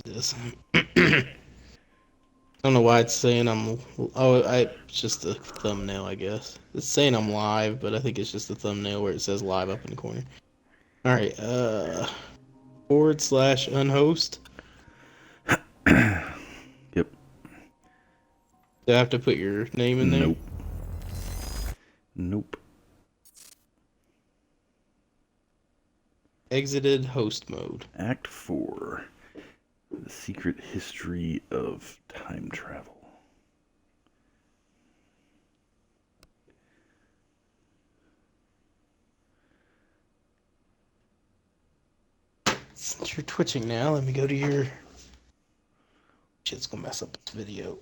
this. I don't know why it's saying I'm. It's just the thumbnail, I guess. It's saying I'm live, but I think it's just the thumbnail where it says live up in the corner. All right. /unhost. Yep. Do I have to put your name in there? Nope. Nope. Exited host mode. Act 4. The Secret History of Time Travel. Since you're twitching now, let me go to your. Shit's gonna mess up this video.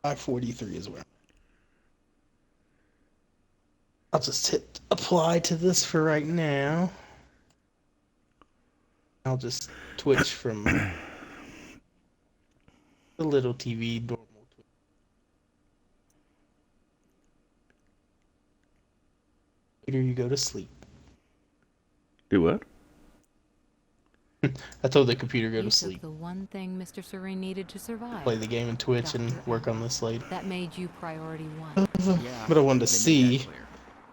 543 is where. I'll just hit apply to this for right now. I'll just twitch from the little TV normal Twitch. Later you go to sleep. Do what? I told the computer go to You sleep. took the one thing Mr. Serene needed to survive. Play the game in Twitch and work on this later. That made you priority one. But I wanted to see.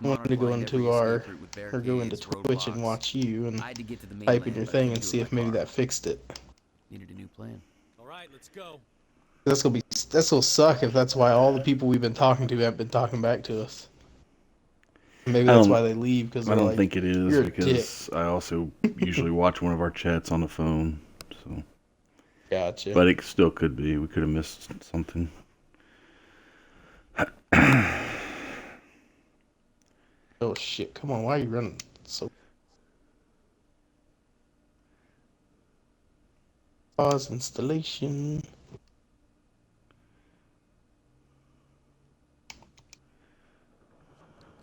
I wanted to go into our or go into Twitch and watch you and type in your thing and see if maybe that fixed it. Needed a new plan. All right, let's go. That's gonna suck if that's why all the people we've been talking to haven't been talking back to us. Maybe that's why they leave because I don't think it is because I also usually watch one of our chats on the phone. So. Gotcha. But it still could be. We could have missed something. Oh shit! Come on, why are you running so? Pause installation.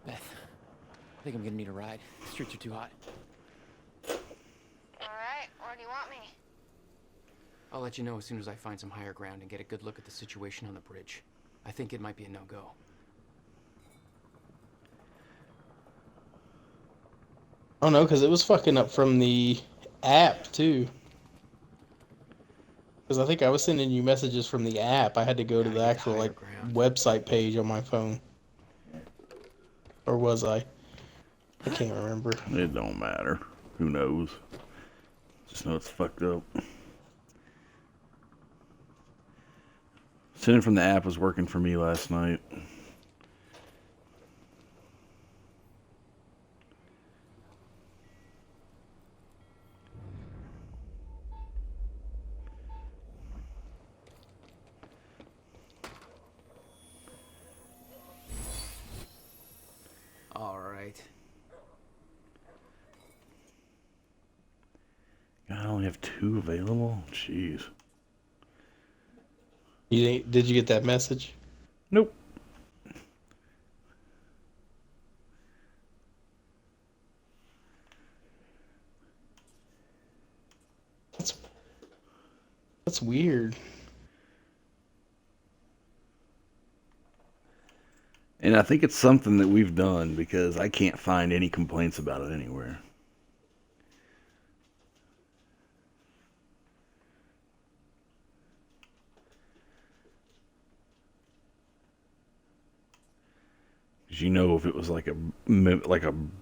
Beth, I think I'm gonna need a ride. The streets are too hot. Alright, where do you want me? I'll let you know as soon as I find some higher ground and get a good look at the situation on the bridge. I think it might be a no-go. Oh no, because it was fucking up from the app too. Because I think I was sending you messages from the app. I had to go to the actual like website page on my phone. Or was I? I can't remember. It don't matter. Who knows? Just know it's fucked up. Sending from the app was working for me last night. All right. I only have 2 available? Jeez. Did you get that message? Nope. That's weird. And I think it's something that we've done because I can't find any complaints about it anywhere. Because you know, if it was like a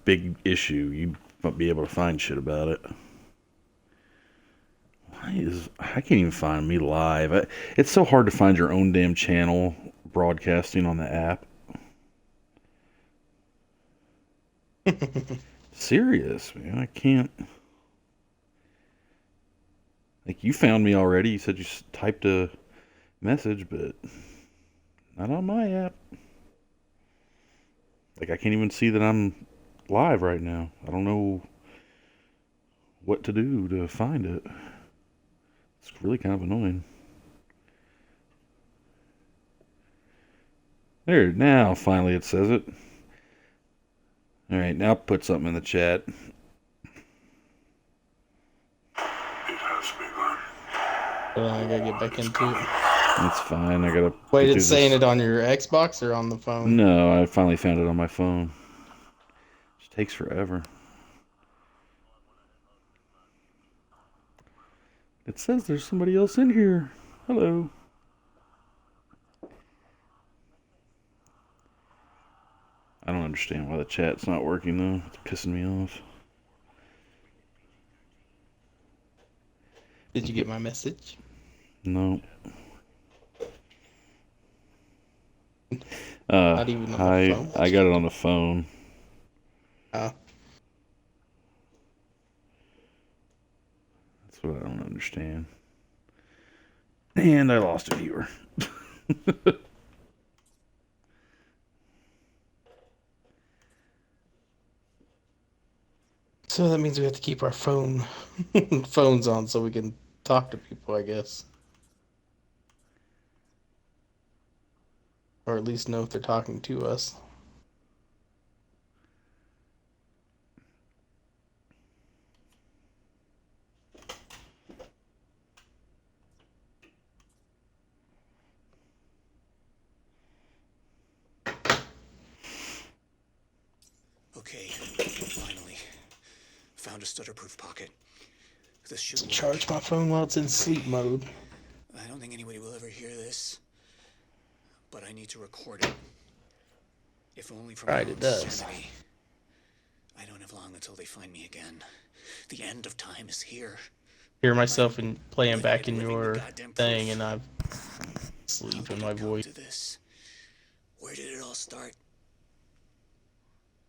big issue, you'd be able to find shit about it. I can't even find me live. It's so hard to find your own damn channel broadcasting on the app. Serious, man. I can't. Like, you found me already. You said you typed a message, but not on my app. Like, I can't even see that I'm live right now. I don't know what to do to find it. It's really kind of annoying. There, now finally it says it. Alright, now put something in the chat. It has begun. I gotta get back into it. It's fine, I gotta... Wait, it's saying it on your Xbox or on the phone? No, I finally found it on my phone. It just takes forever. It says there's somebody else in here. Hello. I don't understand why the chat's not working though. It's pissing me off. Did you get my message? No. Not even on the phone? I got it on the phone. Oh. That's what I don't understand. And I lost a viewer. So that means we have to keep our phones on so we can talk to people, I guess. Or at least know if they're talking to us. Okay, finally. Found a stutter-proof pocket. This should work. Charge my phone while it's in sleep mode. I don't think anybody will ever hear this, but I need to record it. If only for my Right, own it does. sanity. I don't have long until they find me again. The end of time is here. Hear myself and playing Living back and in living the your goddamn thing, proof. and I'm How sleep in did my it come voice. to this? Where did it all start?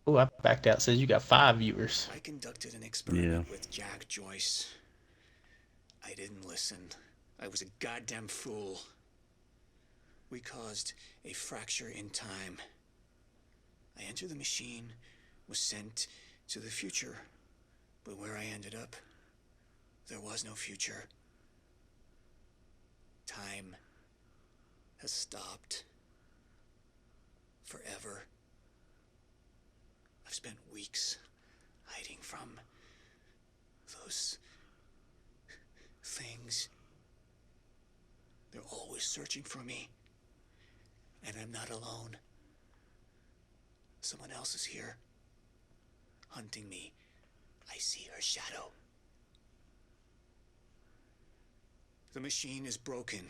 Oh, I backed out. Says you got 5 viewers. I conducted an experiment with Jack Joyce. I didn't listen. I was a goddamn fool. We caused a fracture in time. I entered the machine, was sent to the future, but where I ended up, there was no future. Time has stopped. Forever. I've spent weeks hiding from those things. They're always searching for me. And I'm not alone. Someone else is here, hunting me. I see her shadow. The machine is broken.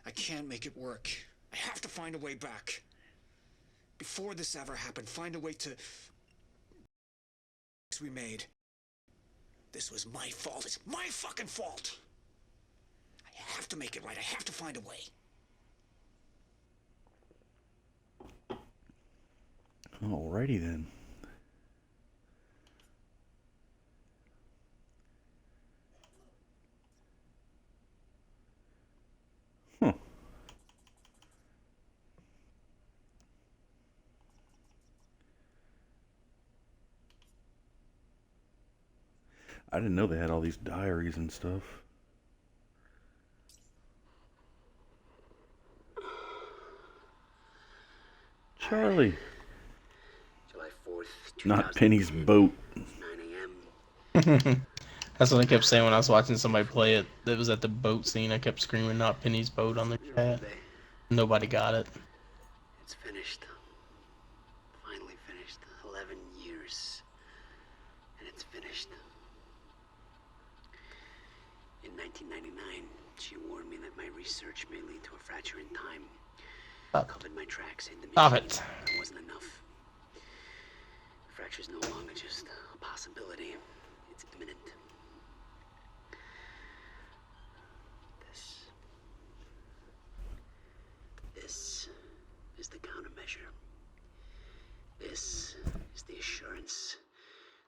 I can't make it work. I have to find a way back. Before this ever happened, find a way to... we made. This was my fault. It's my fucking fault. I have to make it right. I have to find a way. Alrighty then. Huh. I didn't know they had all these diaries and stuff. Charlie. July 4th, Not Penny's boat. 9 a.m. That's what I kept saying when I was watching somebody play it. That was at the boat scene. I kept screaming, "Not Penny's boat" on the chat. Nobody got it. It's finished. Finally finished. 11 years. And it's finished. In 1999, she warned me that my research may lead to a fracture in time. Covered my tracks in the Stop machine, it. but it wasn't enough. The fracture's no longer just a possibility. It's imminent. This is the countermeasure. This is the assurance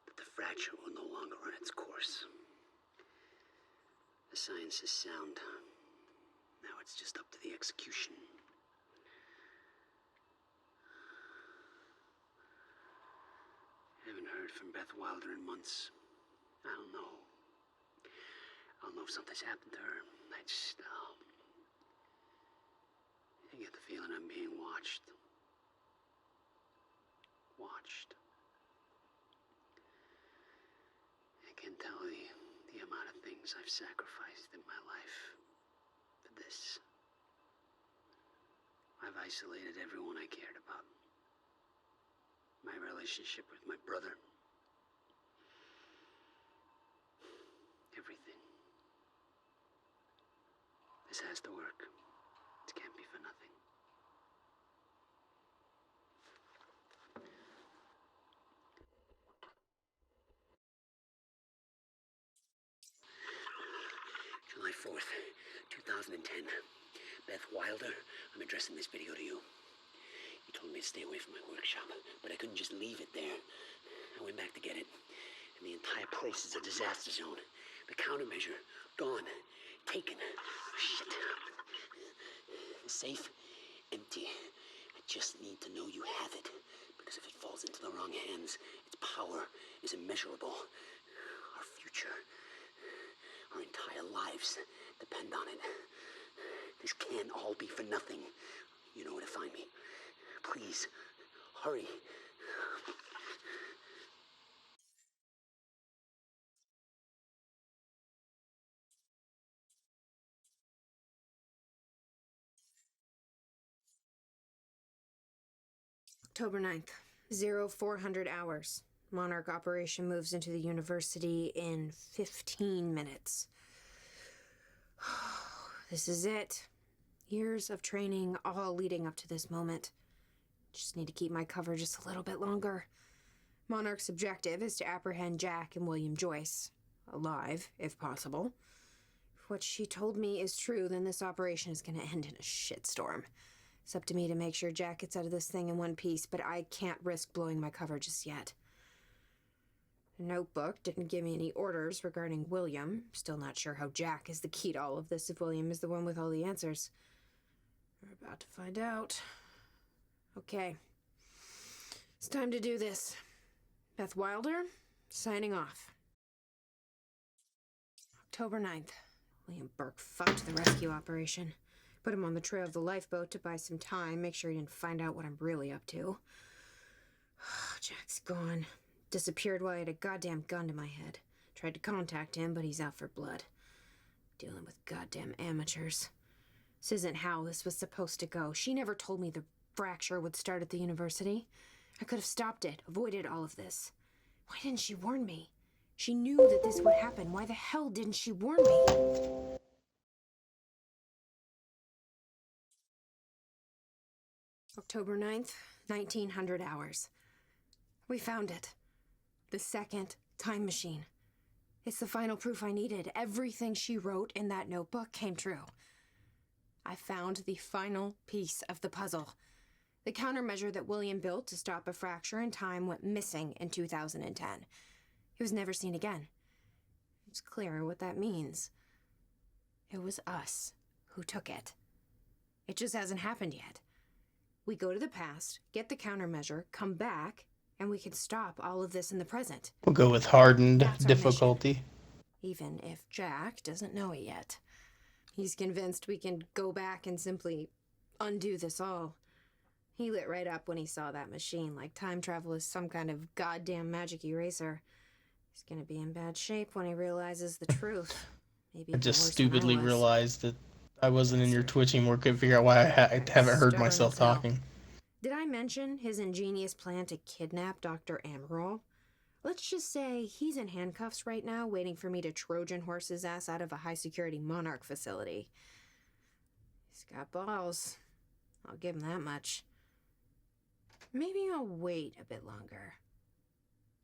that the fracture will no longer run its course. The science is sound. Now it's just up to the execution. I haven't heard from Beth Wilder in months. I don't know. I don't know if something's happened to her. I get the feeling I'm being watched. Watched. I can't tell the amount of things I've sacrificed in my life for this. I've isolated everyone I cared about. My relationship with my brother. Everything. this has to work. It can't be for nothing. July 4th, 2010. Beth Wilder, I'm addressing this video to you. You told me to stay away from my workshop, but I couldn't just leave it there. I went back to get it, and the entire place is a disaster zone. The countermeasure, gone, taken. Shit. The safe, empty. I just need to know you have it, because if it falls into the wrong hands, its power is immeasurable. Our future, our entire lives depend on it. This can't all be for nothing. You know where to find me. Please, hurry. October 9th, 0400 hours. Monarch operation moves into the university in 15 minutes. This is it. Years of training, all leading up to this moment. Just need to keep my cover just a little bit longer. Monarch's objective is to apprehend Jack and William Joyce. Alive, if possible. If what she told me is true, then this operation is going to end in a shitstorm. It's up to me to make sure Jack gets out of this thing in one piece, but I can't risk blowing my cover just yet. The notebook didn't give me any orders regarding William. Still not sure how Jack is the key to all of this if William is the one with all the answers. We're about to find out. Okay. It's time to do this. Beth Wilder, signing off. October 9th. William Burke fucked the rescue operation. Put him on the trail of the lifeboat to buy some time, make sure he didn't find out what I'm really up to. Jack's gone. Disappeared while I had a goddamn gun to my head. Tried to contact him, but he's out for blood. Dealing with goddamn amateurs. This isn't how this was supposed to go. She never told me the fracture would start at the university. I could have stopped it, avoided all of this. Why didn't she warn me? She knew that this would happen. Why the hell didn't she warn me? October 9th, 1900 hours. We found it. The second time machine. It's the final proof I needed. Everything she wrote in that notebook came true. I found the final piece of the puzzle. The countermeasure that William built to stop a fracture in time went missing in 2010. It was never seen again. It's clear what that means. It was us who took it. It just hasn't happened yet. We go to the past, get the countermeasure, come back, and we can stop all of this in the present. We'll go with hardened That's our difficulty. mission. Even if Jack doesn't know it yet. He's convinced we can go back and simply undo this all. He lit right up when he saw that machine, like time travel is some kind of goddamn magic eraser. He's gonna be in bad shape when he realizes the truth. Maybe I just worse than I stupidly was. realized that I wasn't in your twitching where I couldn't figure out why I haven't heard Stubborn myself as hell. talking. Did I mention his ingenious plan to kidnap Dr. Amaral? Let's just say he's in handcuffs right now, waiting for me to Trojan horse his ass out of a high-security Monarch facility. He's got balls. I'll give him that much. Maybe I'll wait a bit longer.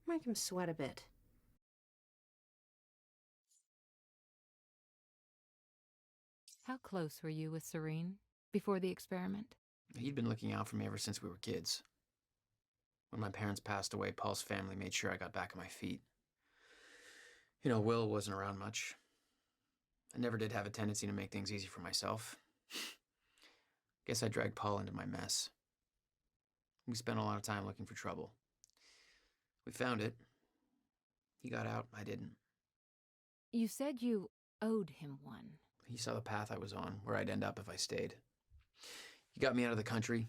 Make him sweat a bit. How close were you with Serene before the experiment? He'd been looking out for me ever since we were kids. When my parents passed away, Paul's family made sure I got back on my feet. You know, Will wasn't around much. I never did have a tendency to make things easy for myself. Guess I dragged Paul into my mess. We spent a lot of time looking for trouble. We found it. He got out, I didn't. You said you owed him one. He saw the path I was on, where I'd end up if I stayed. He got me out of the country,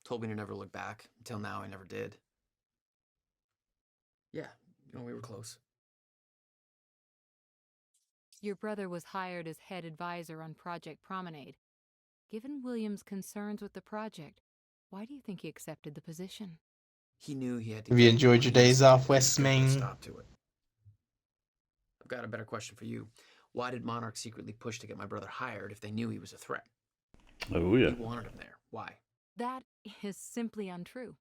told me to never look back. Until now, I never did. Yeah, you know, we were close. Your brother was hired as head advisor on Project Promenade. Given William's concerns with the project, why do you think he accepted the position? He knew he had to. Have you get enjoyed your what he days said off, if he was West gonna put a Main? stop to it. I've got a better question for you. Why did Monarch secretly push to get my brother hired if they knew he was a threat? Oh, yeah. He wanted him there. Why? That is simply untrue.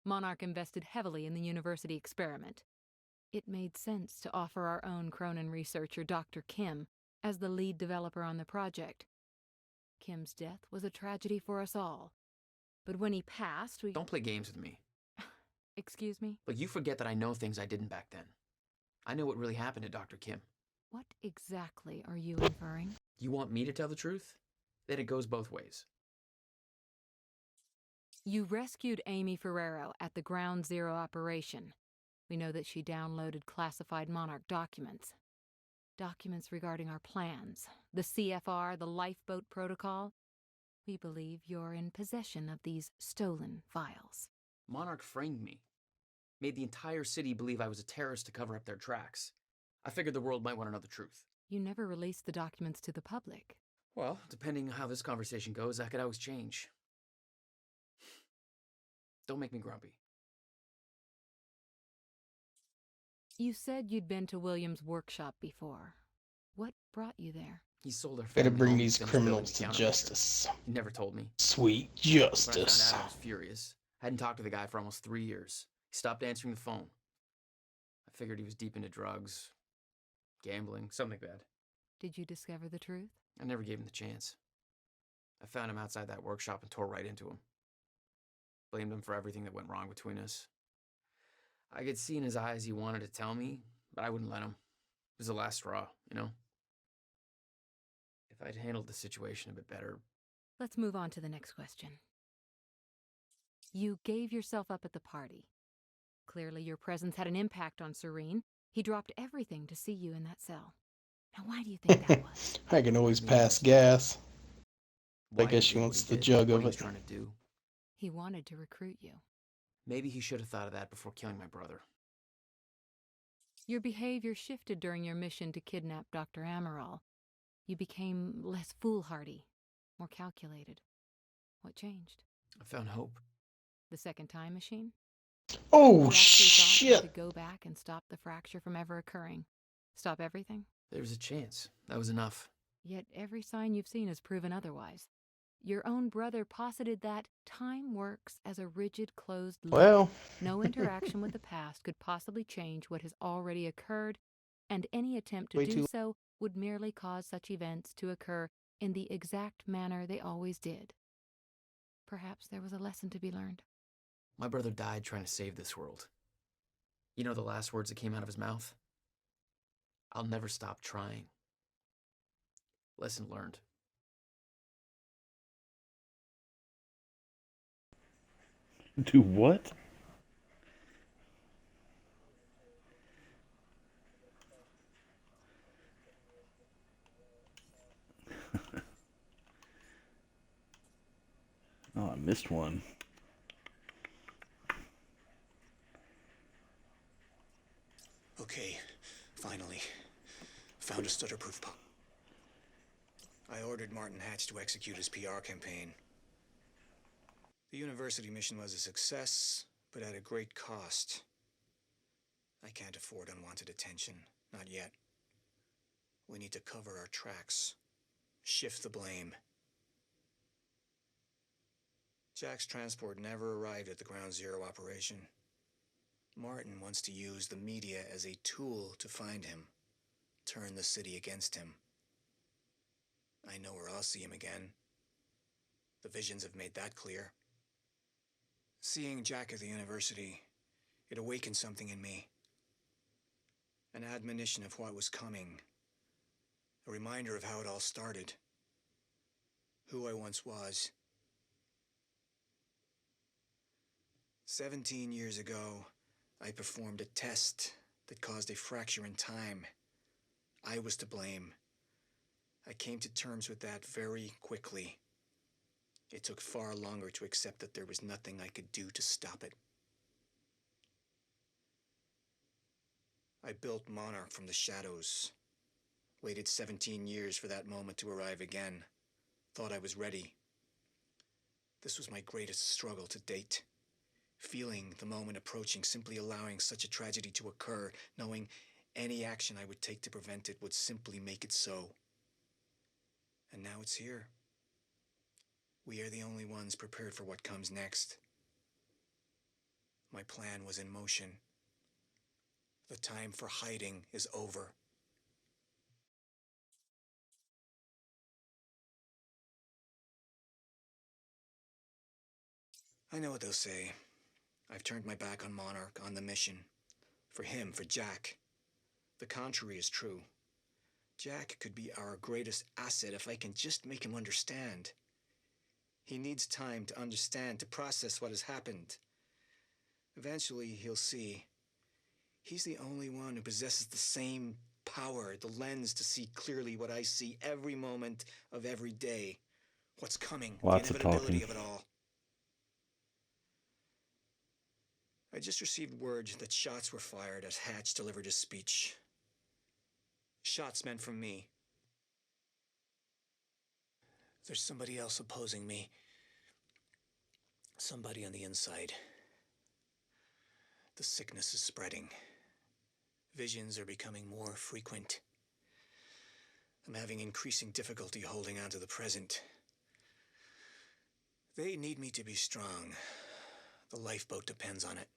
Monarch invested heavily in the university experiment. It made sense to offer our own Cronin researcher, Dr. Kim, as the lead developer on the project. Kim's death was a tragedy for us all. But when he passed, we... Don't play games with me. Excuse me? Look, you forget that I know things I didn't back then. I know what really happened to Dr. Kim. What exactly are you inferring? You want me to tell the truth? Then it goes both ways. You rescued Amy Ferrero at the Ground Zero operation. We know that she downloaded classified Monarch documents. Documents regarding our plans, the CFR, the lifeboat protocol. We believe you're in possession of these stolen files. Monarch framed me. Made the entire city believe I was a terrorist to cover up their tracks. I figured the world might want to know the truth. You never released the documents to the public. Well, depending on how this conversation goes, that could always change. Don't make me grumpy. You said you'd been to William's workshop before. What brought you there? He sold our Gotta family bring home these and finished building criminals the to countermeasure. justice. He never told me. Sweet When I justice. found out, I was furious. Hadn't talked to the guy for almost 3 years. He stopped answering the phone. I figured he was deep into drugs, gambling, something bad. Did you discover the truth? I never gave him the chance. I found him outside that workshop and tore right into him. Blamed him for everything that went wrong between us. I could see in his eyes he wanted to tell me, but I wouldn't let him. It was the last straw, you know? If I'd handled the situation a bit better... Let's move on to the next question. You gave yourself up at the party. Clearly your presence had an impact on Serene. He dropped everything to see you in that cell. Now why do you think that was? I can always pass gas. I why guess he she did wants what he the did, jug what of he was it. trying to do. He wanted to recruit you. Maybe he should have thought of that before killing my brother. Your behavior shifted during your mission to kidnap Dr. Amaral. You became less foolhardy, more calculated. What changed? I found hope. The second time machine? Oh You actually thought you shit! could go back and stop the fracture from ever occurring? Stop everything? There was a chance. That was enough. Yet every sign you've seen has proven otherwise. Your own brother posited that time works as a rigid closed loop. Well, No interaction with the past could possibly change what has already occurred, and any attempt to Way do too- so would merely cause such events to occur in the exact manner they always did. Perhaps there was a lesson to be learned. My brother died trying to save this world. You know the last words that came out of his mouth? I'll never stop trying. Lesson learned. Do what? Oh, I missed one. Okay, finally. Found a stutter-proof pump. I ordered Martin Hatch to execute his PR campaign. The university mission was a success, but at a great cost. I can't afford unwanted attention, not yet. We need to cover our tracks, shift the blame. Jack's transport never arrived at the Ground Zero operation. Martin wants to use the media as a tool to find him, turn the city against him. I know where I'll see him again. The visions have made that clear. Seeing Jack at the university, it awakened something in me. An admonition of what was coming. A reminder of how it all started. Who I once was. 17 years ago, I performed a test that caused a fracture in time. I was to blame. I came to terms with that very quickly. It took far longer to accept that there was nothing I could do to stop it. I built Monarch from the shadows. Waited 17 years for that moment to arrive again. Thought I was ready. This was my greatest struggle to date. Feeling the moment approaching, simply allowing such a tragedy to occur, knowing Any action I would take to prevent it would simply make it so. And now it's here. We are the only ones prepared for what comes next. My plan was in motion. The time for hiding is over. I know what they'll say. I've turned my back on Monarch, on the mission. For him, for Jack. The contrary is true. Jack could be our greatest asset if I can just make him understand. He needs time to understand, to process what has happened. Eventually, he'll see. He's the only one who possesses the same power, the lens to see clearly what I see every moment of every day. What's coming, Lots the of inevitability talking. of it all. I just received word that shots were fired as Hatch delivered his speech. Shots meant from me. There's somebody else opposing me. Somebody on the inside. The sickness is spreading. Visions are becoming more frequent. I'm having increasing difficulty holding on to the present. They need me to be strong. The lifeboat depends on it.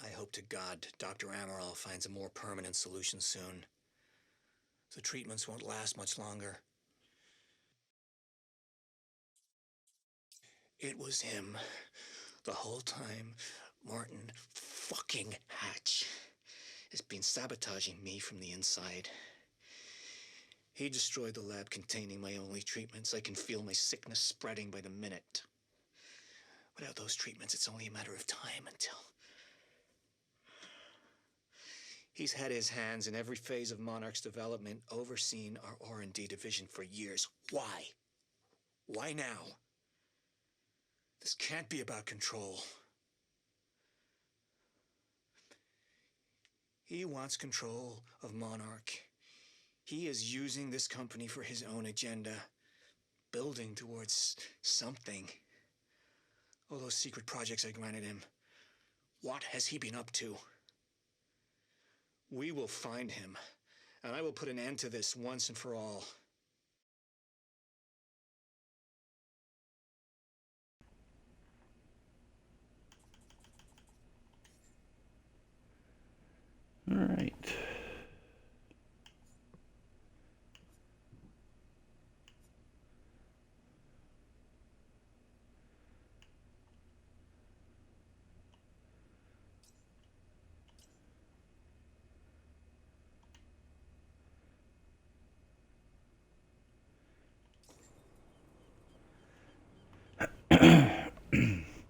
I hope to God Dr. Amaral finds a more permanent solution soon. The treatments won't last much longer. It was him. The whole time, Martin fucking Hatch has been sabotaging me from the inside. He destroyed the lab containing my only treatments. I can feel my sickness spreading by the minute. Without those treatments, it's only a matter of time until... He's had his hands in every phase of Monarch's development, overseen our R&D division for years. Why? Why now? This can't be about control. He wants control of Monarch. He is using this company for his own agenda, building towards something. All those secret projects I granted him, what has he been up to? We will find him, and I will put an end to this once and for all. All right.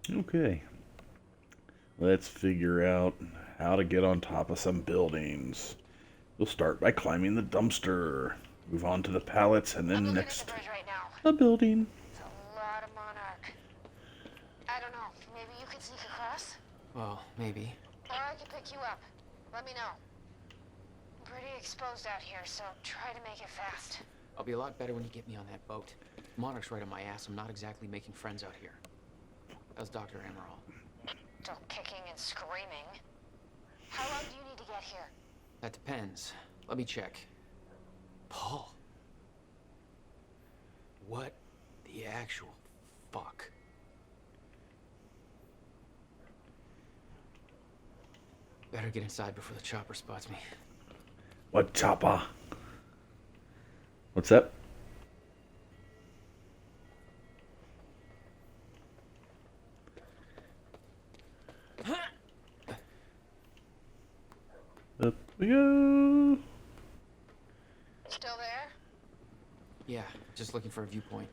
Okay. Let's figure out how to get on top of some buildings. We'll start by climbing the dumpster, move on to the pallets, and then next, right now. a building. It's a lot of Monarch. I don't know. Maybe you could sneak across? Well, maybe. Or I could pick you up. Let me know. I'm pretty exposed out here, so try to make it fast. I'll be a lot better when you get me on that boat. Monarch's right on my ass. I'm not exactly making friends out here. How's Dr. Amaral? Still kicking and screaming. How long do you need to get here? That depends. Let me check. Paul. What the actual fuck? Better get inside before the chopper spots me. What chopper? What's that? Up we go. Still there? Yeah, just looking for a viewpoint.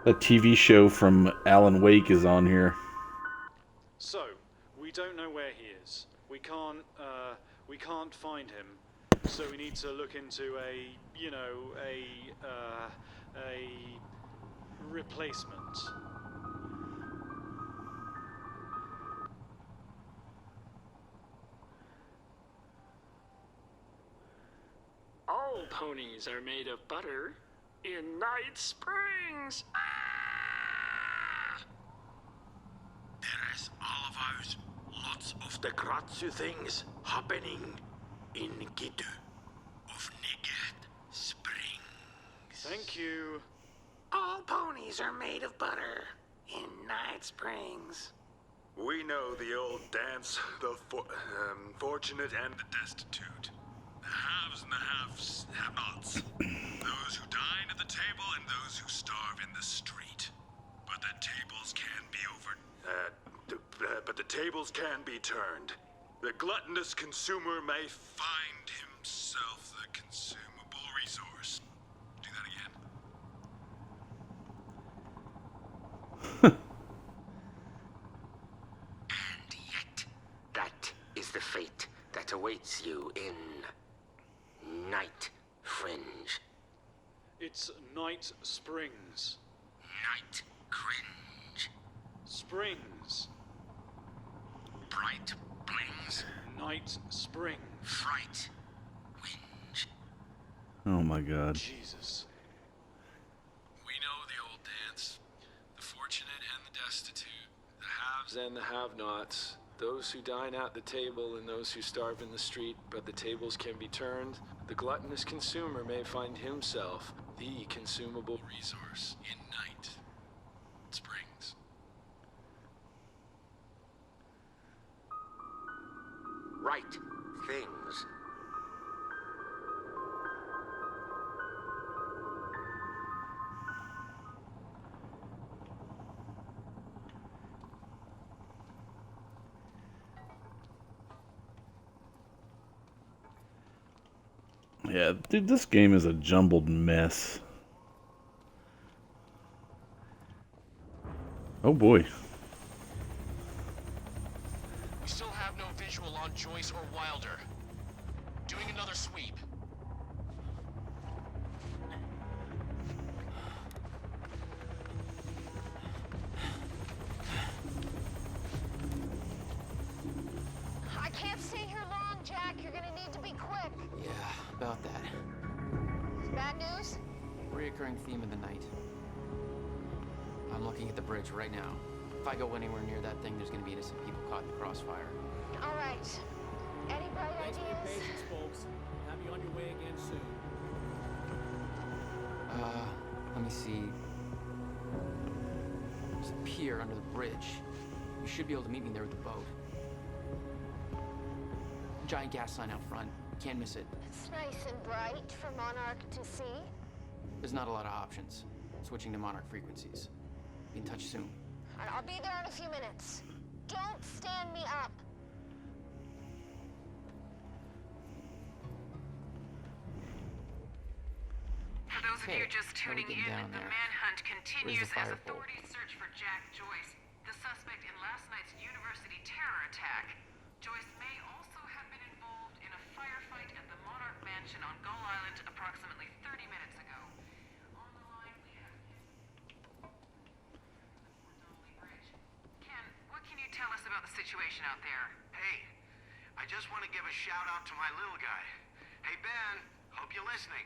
A TV show from Alan Wake is on here. So, we don't know where he is. We can't find him. So we need to look into a replacement. All ponies are made of butter in Night Springs. There is all of ours. Lots of the Gratsu things happening in Gitu of Nigat Springs. Thank you. All ponies are made of butter in Night Springs. We know the old dance, the fortunate and the destitute. The haves and the have-nots. Those who dine at the table and those who starve in the street. But the tables can be but the tables can be turned. The gluttonous consumer may find himself the consumable resource. Do that again. And yet, that is the fate that awaits you in Night Fringe. It's Night Springs. Night Cringe. Springs. Bright Blings. Night Springs. Fright. Whinge. Oh my god. Jesus. We know the old dance. The fortunate and the destitute. The haves and the have-nots. Those who dine at the table and those who starve in the street, but the tables can be turned. The gluttonous consumer may find himself the consumable resource in Night Springs. Right things. Yeah, dude, this game is a jumbled mess. Oh boy. We still have no visual on Joyce or Wilder. Doing another sweep. I can't stay here long, Jack. You're gonna need to be quick. Yeah, about that. Bad news? Reoccurring theme of the night. I'm looking at the bridge right now. If I go anywhere near that thing, there's gonna be innocent people caught in the crossfire. All right. Any bright Thanks for your ideas? patience, folks. Have you on your way again soon. Let me see. There's a pier under the bridge. You should be able to meet me there with the boat. Giant gas sign out front. Can't miss it. It's nice and bright for Monarch to see. There's not a lot of options. Switching to Monarch frequencies. Be in touch soon. All right, I'll be there in a few minutes. Don't stand me up. For those of you just tuning in, down the there? manhunt Where's continues the as fire pole? authorities search for Jack Joyce, the suspect in last night's university terror attack. Joyce may also have been involved in a firefight at the Monarch Mansion on Gull Island approximately 30 minutes ago. On the line, we have Donnelly Bridge. Ken, what can you tell us about the situation out there? Hey, I just want to give a shout out to my little guy. Hey, Ben, hope you're listening.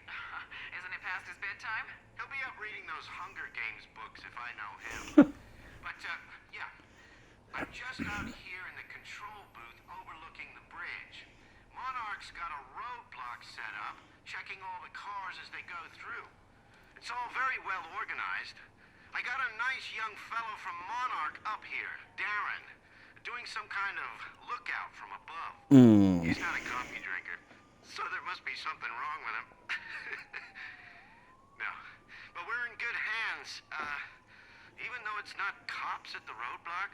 Isn't it past his bedtime? He'll be up reading those Hunger Games books if I know him. But, yeah. I'm just out here in the control booth overlooking the bridge. Monarch's got a roadblock set up, checking all the cars as they go through. It's all very well organized. I got a nice young fellow from Monarch up here, Darren, doing some kind of lookout from above. He's not a coffee drinker, so there must be something wrong with him. No, but we're in good hands. Even though it's not cops at the roadblock.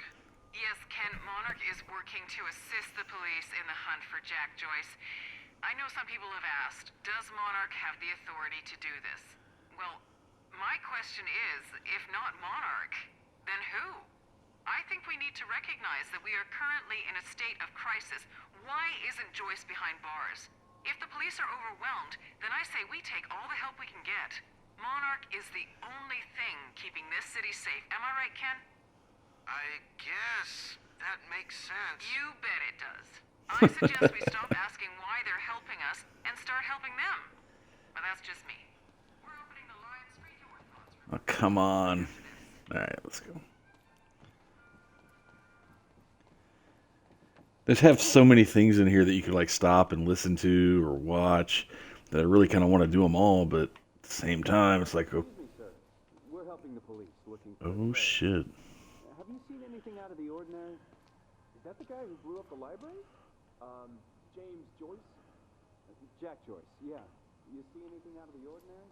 Yes, Ken, Monarch is working to assist the police in the hunt for Jack Joyce. I know some people have asked, does Monarch have the authority to do this? Well, my question is, if not Monarch, then who? I think we need to recognize that we are currently in a state of crisis. Why isn't Joyce behind bars? If the police are overwhelmed, then I say we take all the help we can get. Monarch is the only thing keeping this city safe. Am I right, Ken? I guess that makes sense. You bet it does. I suggest we stop asking why they're helping us and start helping them. But that's just me. We're opening the Lion's Free Door thoughts. Oh, come on. Alright, let's go. They have so many things in here that you could like stop and listen to or watch that I really kind of want to do them all, but at the same time, it's like, oh, Excuse me, sir. We're helping the police looking for oh shit. Have you seen anything out of the ordinary? Is that the guy who blew up the library? James Joyce? Jack Joyce, yeah. You see anything out of the ordinary?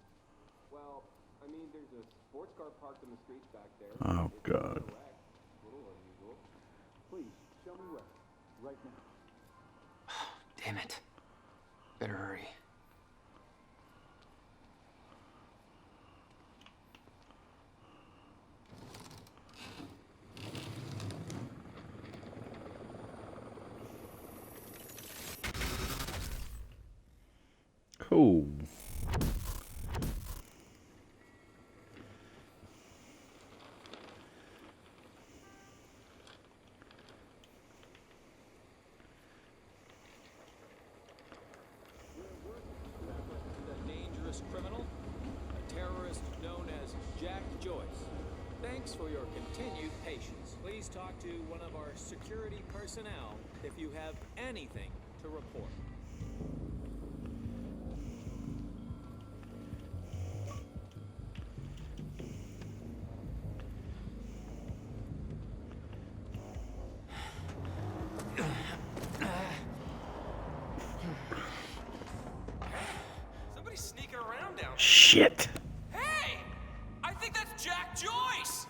Well, I mean, there's a sports car parked in the streets back there. Oh, God. A little unusual. Please, show me where. Right now. Damn it. Better hurry. Cool. A dangerous criminal, a terrorist known as Jack Joyce. Thanks for your continued patience. Please talk to one of our security personnel if you have anything to report. Somebody's sneaking around down there. Shit. Hey! I think that's Jack Joyce!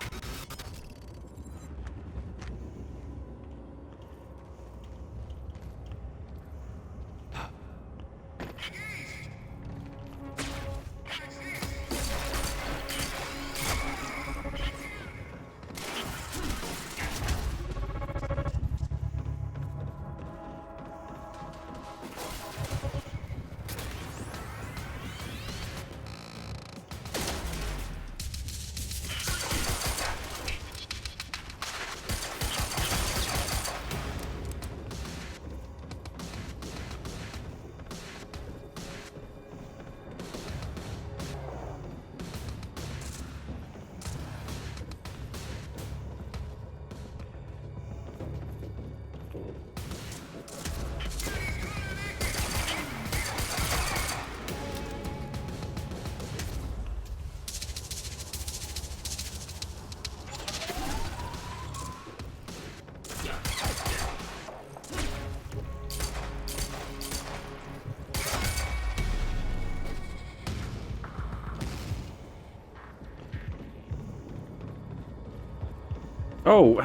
Oh,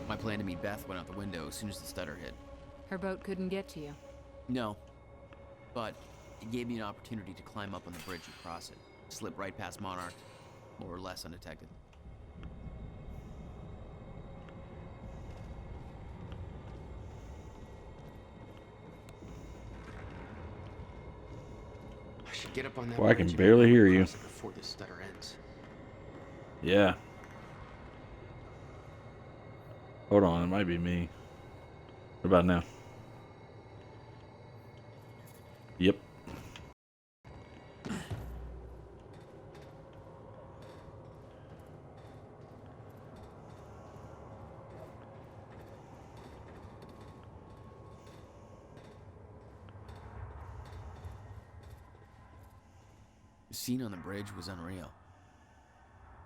My plan to meet Beth went out the window as soon as the stutter hit. Her boat couldn't get to you. No. But it gave me an opportunity to climb up on the bridge and cross it. Slip right past Monarch, more or less undetected. I should get up on that Well, I can bridge and barely hear you. cross it before this stutter ends. yeah. Hold on, it might be me. What about now? Yep. The scene on the bridge was unreal.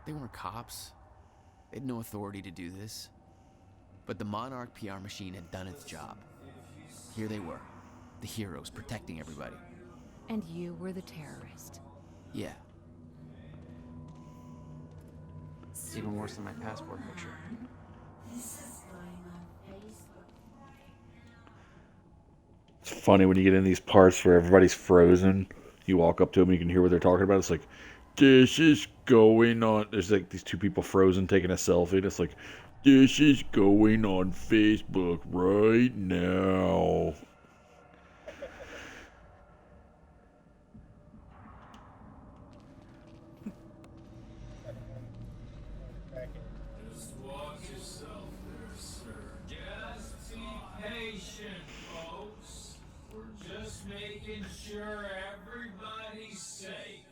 They weren't cops. They had no authority to do this. But the Monarch PR machine had done its job. Here they were, the heroes protecting everybody. And you were the terrorist. Yeah. It's even worse than my passport picture. It's funny when you get in these parts where everybody's frozen. You walk up to them, you can hear what they're talking about. It's like, this is going on. There's like these two people frozen taking a selfie. And it's like, this is going on Facebook right now. Just watch yourself there, sir. Just be patient, folks. We're just making sure everybody's safe.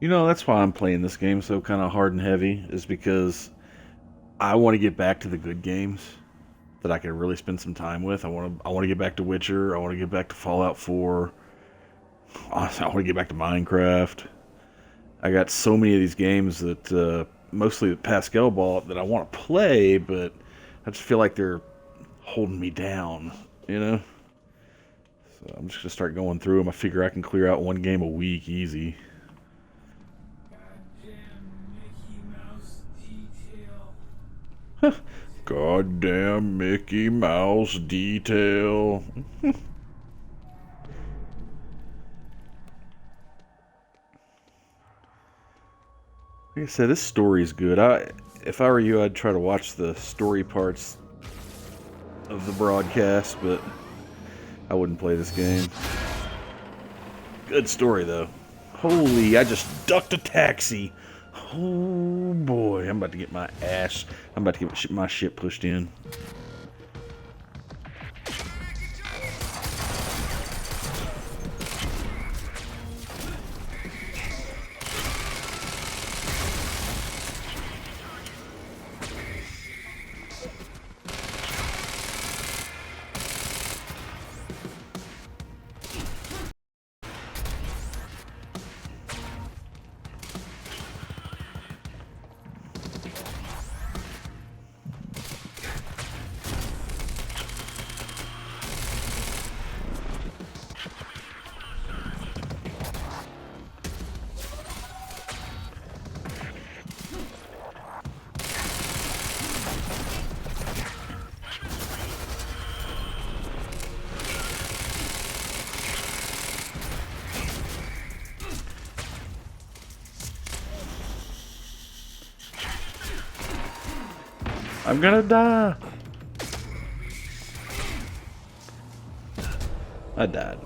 You know, that's why I'm playing this game so kind of hard and heavy, is because I want to get back to the good games that I can really spend some time with. I want to get back to Witcher. I want to get back to Fallout 4. Honestly, I want to get back to Minecraft. I got so many of these games that mostly that Pascal bought that I want to play, but I just feel like they're holding me down, you know? So I'm just going to start going through them. I figure I can clear out one game a week easy. Goddamn Mickey Mouse detail. Like I said, this story's good. If I were you, I'd try to watch the story parts of the broadcast, but I wouldn't play this game. Good story, though. Holy, I just ducked a taxi. Oh boy, I'm about to get my ass. I'm about to get my shit pushed in. I'm gonna die. I died.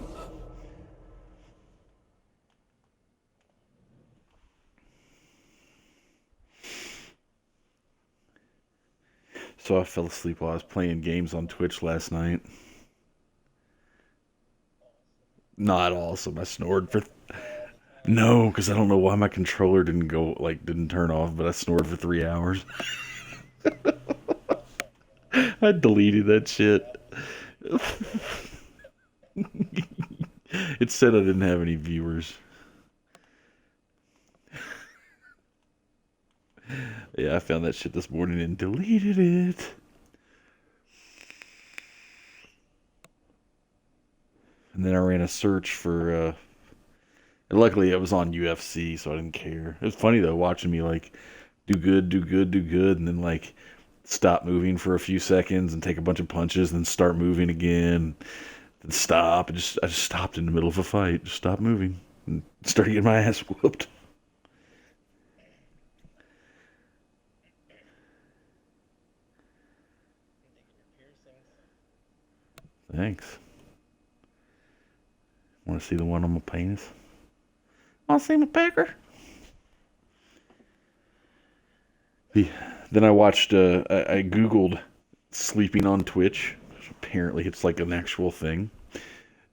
So I fell asleep while I was playing games on Twitch last night. Not awesome. I snored for... No, because I don't know why my controller didn't turn off, but I snored for 3 hours. I deleted that shit. It said I didn't have any viewers. Yeah, I found that shit this morning and deleted it. And then I ran a search for, luckily it was on UFC, so I didn't care. It was funny though, watching me like do good, and then like stop moving for a few seconds and take a bunch of punches and then start moving again. Then stop. I just stopped in the middle of a fight. Just stopped moving and started getting my ass whooped. Thanks. Want to see the one on my penis? Want to see my pecker? Then I watched, I Googled sleeping on Twitch. Apparently it's like an actual thing.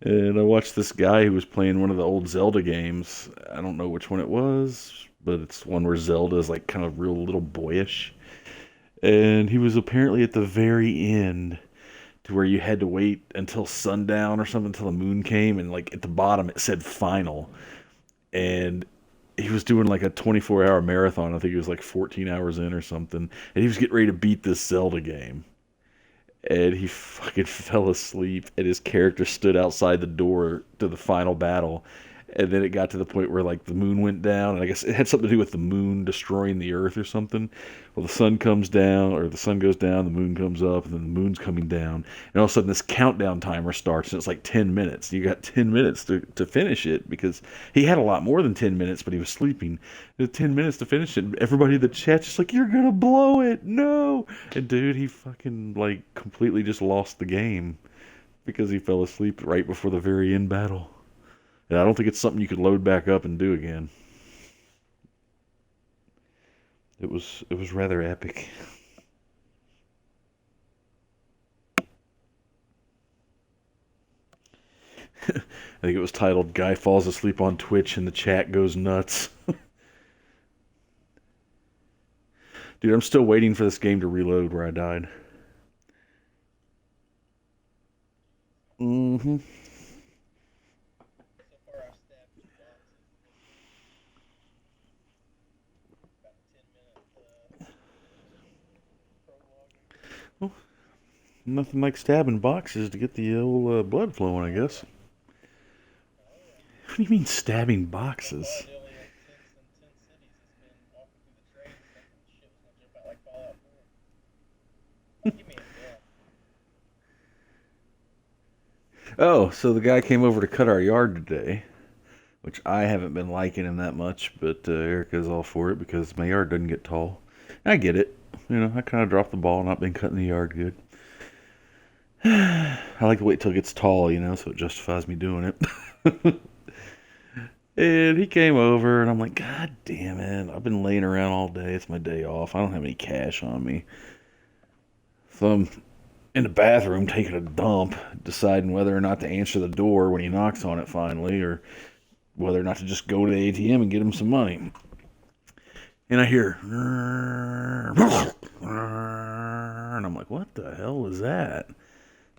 And I watched this guy who was playing one of the old Zelda games. I don't know which one it was, but it's one where Zelda is like kind of real little boyish. And he was apparently at the very end to where you had to wait until sundown or something until the moon came, and like at the bottom it said final. And he was doing like a 24-hour marathon. I think he was like 14 hours in or something. And he was getting ready to beat this Zelda game. And he fucking fell asleep, and his character stood outside the door to the final battle. And then it got to the point where like the moon went down, and I guess it had something to do with the moon destroying the earth or something. Well, the sun comes down, or the sun goes down, the moon comes up, and then the moon's coming down. And all of a sudden this countdown timer starts, and it's like 10 minutes. You got 10 minutes to finish it, because he had a lot more than 10 minutes, but he was sleeping. It was 10 minutes to finish it, and everybody in the chat's just like, "You're gonna blow it, no!" And dude, he fucking like completely just lost the game because he fell asleep right before the very end battle. And I don't think it's something you could load back up and do again. It was rather epic. I think it was titled "Guy Falls Asleep on Twitch and the Chat Goes Nuts." Dude, I'm still waiting for this game to reload where I died. Mm-hmm. Well, nothing like stabbing boxes to get the old blood flowing, I guess. What do you mean stabbing boxes? Oh, so the guy came over to cut our yard today, which I haven't been liking him that much, but Erica's all for it because my yard doesn't get tall. I get it. You know, I kind of dropped the ball, not been cutting the yard good. I like to wait till it gets tall, you know, so it justifies me doing it. And he came over, and I'm like, God damn it. I've been laying around all day. It's my day off. I don't have any cash on me. So I'm in the bathroom taking a dump, deciding whether or not to answer the door when he knocks on it finally, or whether or not to just go to the ATM and get him some money. And I hear, and I'm like, what the hell was that?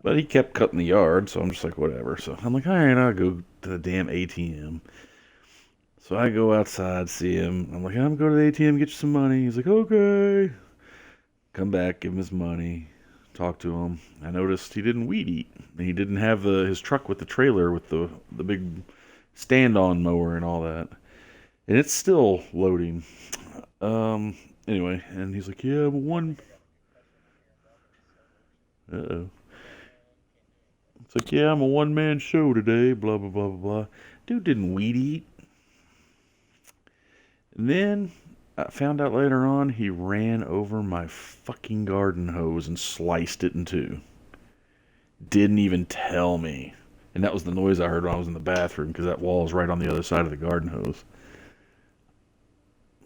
But he kept cutting the yard, so I'm just like, whatever. So I'm like, all right, I'll go to the damn ATM. So I go outside, see him. I'm like, I'm going to the ATM, get you some money. He's like, okay. Come back, give him his money, talk to him. I noticed he didn't weed eat. He didn't have his truck with the trailer with the big stand-on mower and all that. And it's still loading. Anyway, and he's like, yeah, but one... Uh-oh. It's like, yeah, I'm a one-man show today, blah, blah, blah, blah, blah. Dude didn't weed eat. And then I found out later on he ran over my fucking garden hose and sliced it in two. Didn't even tell me. And that was the noise I heard when I was in the bathroom, because that wall is right on the other side of the garden hose.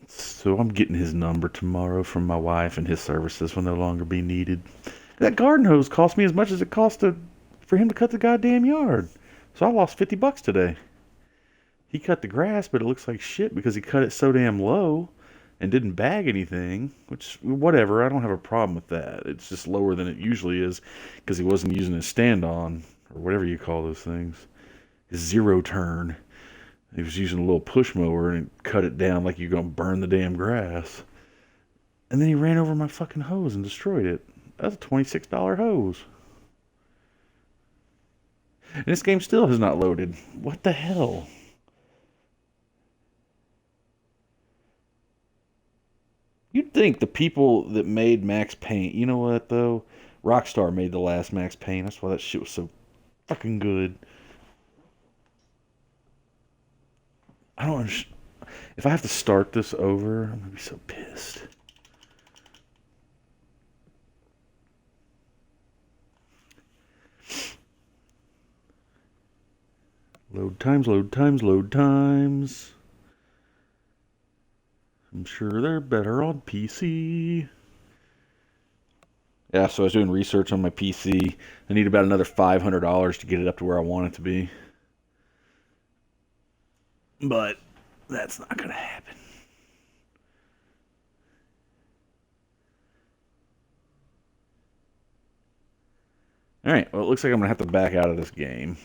So I'm getting his number tomorrow from my wife, and his services will no longer be needed. That garden hose cost me as much as it cost for him to cut the goddamn yard. So I lost $50 today. He cut the grass, but it looks like shit because he cut it so damn low and didn't bag anything, which, whatever, I don't have a problem with that. It's just lower than it usually is because he wasn't using his stand-on, or whatever you call those things. His zero turn. He was using a little push mower and cut it down like you're going to burn the damn grass. And then he ran over my fucking hose and destroyed it. That's a $26 hose. And this game still has not loaded. What the hell? You'd think the people that made Max Payne, you know what though? Rockstar made the last Max Payne. That's why that shit was so fucking good. I don't understand. If I have to start this over, I'm gonna be so pissed. Load times, load times, load times. I'm sure they're better on PC. Yeah, so I was doing research on my PC. I need about another $500 to get it up to where I want it to be. But that's not going to happen. Alright, well, it looks like I'm going to have to back out of this game.